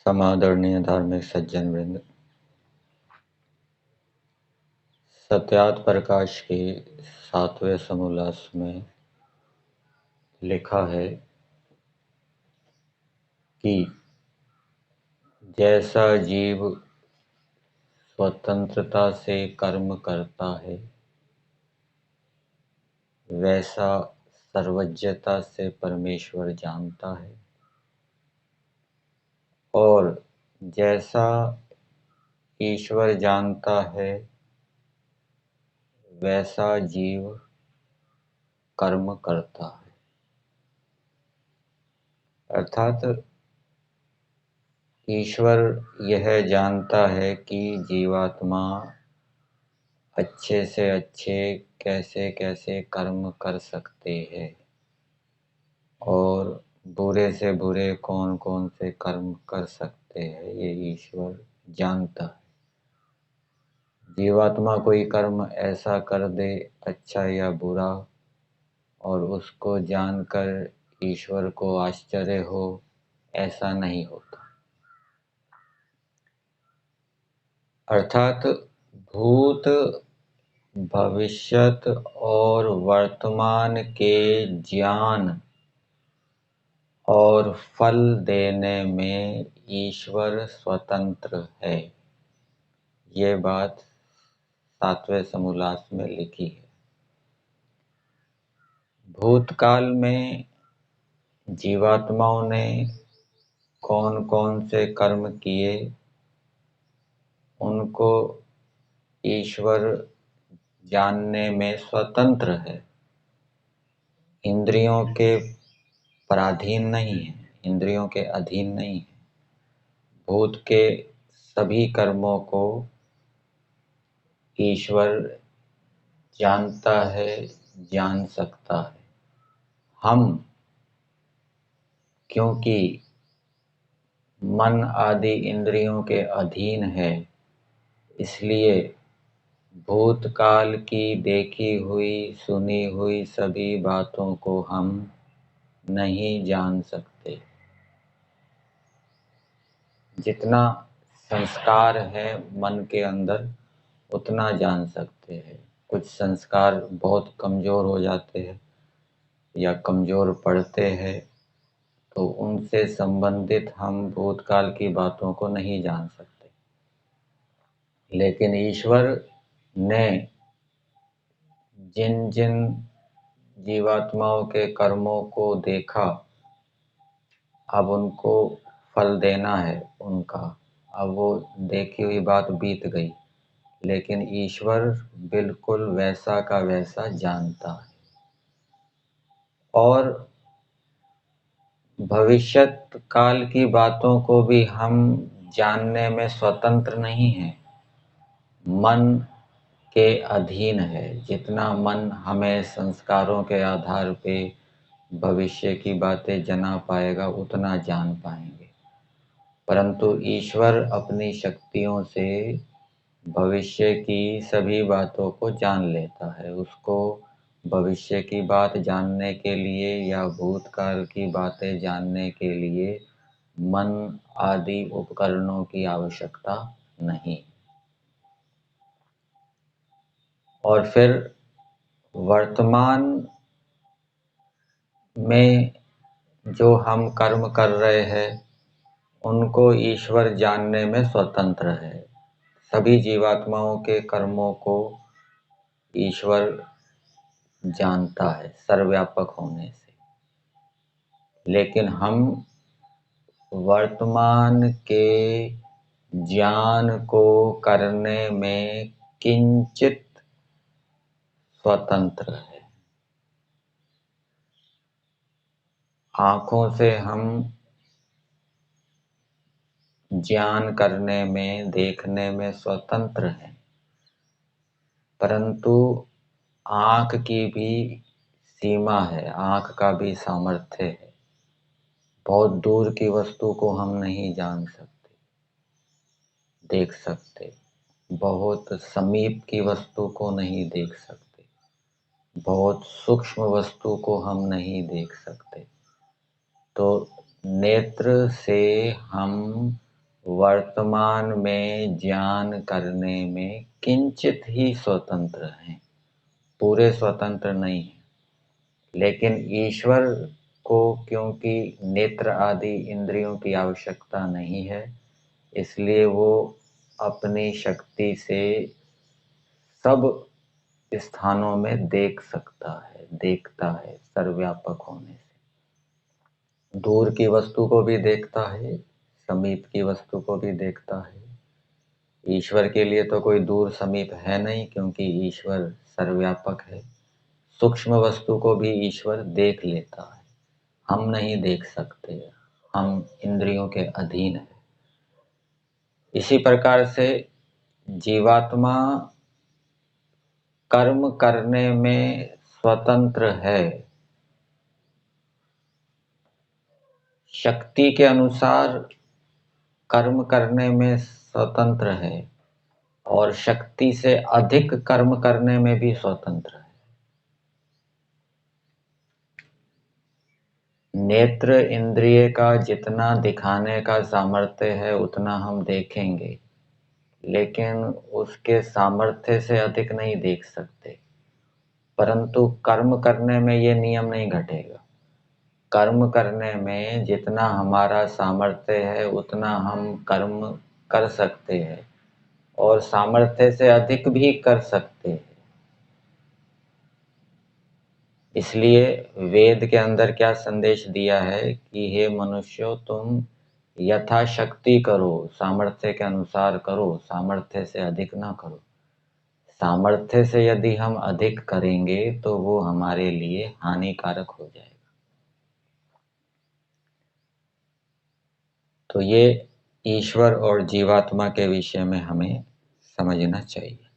समादरणीय धार्मिक सज्जन वृंद, सत्यार्थ प्रकाश के 7वें समोल्लास में लिखा है कि जैसा जीव स्वतंत्रता से कर्म करता है, वैसा सर्वज्ञता से परमेश्वर जानता है, और जैसा ईश्वर जानता है, वैसा जीव कर्म करता है। अर्थात ईश्वर यह जानता है कि जीवात्मा अच्छे से अच्छे कैसे कैसे कर्म कर सकते हैं और बुरे से बुरे कौन कौन से कर्म कर सकते हैं, ये ईश्वर जानता है। जीवात्मा कोई कर्म ऐसा कर दे, अच्छा या बुरा, और उसको जानकर ईश्वर को आश्चर्य हो, ऐसा नहीं होता। अर्थात भूत, भविष्यत और वर्तमान के ज्ञान और फल देने में ईश्वर स्वतंत्र है। ये बात 7वें समोल्लास में लिखी है। भूतकाल में जीवात्माओं ने कौन कौन से कर्म किए, उनको ईश्वर जानने में स्वतंत्र है, इंद्रियों के पराधीन नहीं है, इंद्रियों के अधीन नहीं है। भूत के सभी कर्मों को ईश्वर जानता है, जान सकता है। हम क्योंकि मन आदि इंद्रियों के अधीन है, इसलिए भूतकाल की देखी हुई सुनी हुई सभी बातों को हम नहीं जान सकते। जितना संस्कार है मन के अंदर, उतना जान सकते हैं। कुछ संस्कार बहुत कमज़ोर हो जाते हैं या कमज़ोर पड़ते हैं, तो उनसे संबंधित हम भूतकाल की बातों को नहीं जान सकते। लेकिन ईश्वर ने जिन जिन जीवात्माओं के कर्मों को देखा, अब उनको फल देना है उनका। अब वो देखी हुई बात बीत गई, लेकिन ईश्वर बिल्कुल वैसा का वैसा जानता है। और भविष्यत काल की बातों को भी हम जानने में स्वतंत्र नहीं हैं, मन के अधीन है। जितना मन हमें संस्कारों के आधार पे भविष्य की बातें जना पाएगा, उतना जान पाएंगे। परंतु ईश्वर अपनी शक्तियों से भविष्य की सभी बातों को जान लेता है। उसको भविष्य की बात जानने के लिए या भूतकाल की बातें जानने के लिए मन आदि उपकरणों की आवश्यकता नहीं। और फिर वर्तमान में जो हम कर्म कर रहे हैं, उनको ईश्वर जानने में स्वतंत्र है। सभी जीवात्माओं के कर्मों को ईश्वर जानता है सर्वव्यापक होने से। लेकिन हम वर्तमान के ज्ञान को करने में किंचित स्वतंत्र है। आँखों से हम ज्ञान करने में, देखने में स्वतंत्र हैं, परंतु आँख की भी सीमा है, आँख का भी सामर्थ्य है। बहुत दूर की वस्तु को हम नहीं जान सकते, देख सकते। बहुत समीप की वस्तु को नहीं देख सकते, बहुत सूक्ष्म वस्तु को हम नहीं देख सकते। तो नेत्र से हम वर्तमान में ज्ञान करने में किंचित ही स्वतंत्र हैं, पूरे स्वतंत्र नहीं हैं। लेकिन ईश्वर को क्योंकि नेत्र आदि इंद्रियों की आवश्यकता नहीं है, इसलिए वो अपनी शक्ति से सब स्थानों में देख सकता है, देखता है, सर्वव्यापक होने से। दूर की वस्तु को भी देखता है, समीप की वस्तु को भी देखता है। ईश्वर के लिए तो कोई दूर समीप है नहीं, क्योंकि ईश्वर सर्वव्यापक है। सूक्ष्म वस्तु को भी ईश्वर देख लेता है, हम नहीं देख सकते, हम इंद्रियों के अधीन है। इसी प्रकार से जीवात्मा कर्म करने में स्वतंत्र है, शक्ति के अनुसार कर्म करने में स्वतंत्र है और शक्ति से अधिक कर्म करने में भी स्वतंत्र है। नेत्र इंद्रिय का जितना दिखाने का सामर्थ्य है उतना हम देखेंगे, लेकिन उसके सामर्थ्य से अधिक नहीं देख सकते। परंतु कर्म करने में ये नियम नहीं घटेगा। कर्म करने में जितना हमारा सामर्थ्य है उतना हम कर्म कर सकते हैं और सामर्थ्य से अधिक भी कर सकते हैं। इसलिए वेद के अंदर क्या संदेश दिया है कि हे मनुष्यों, तुम यथाशक्ति करो, सामर्थ्य के अनुसार करो, सामर्थ्य से अधिक ना करो। सामर्थ्य से यदि हम अधिक करेंगे तो वो हमारे लिए हानिकारक हो जाएगा। तो ये ईश्वर और जीवात्मा के विषय में हमें समझना चाहिए।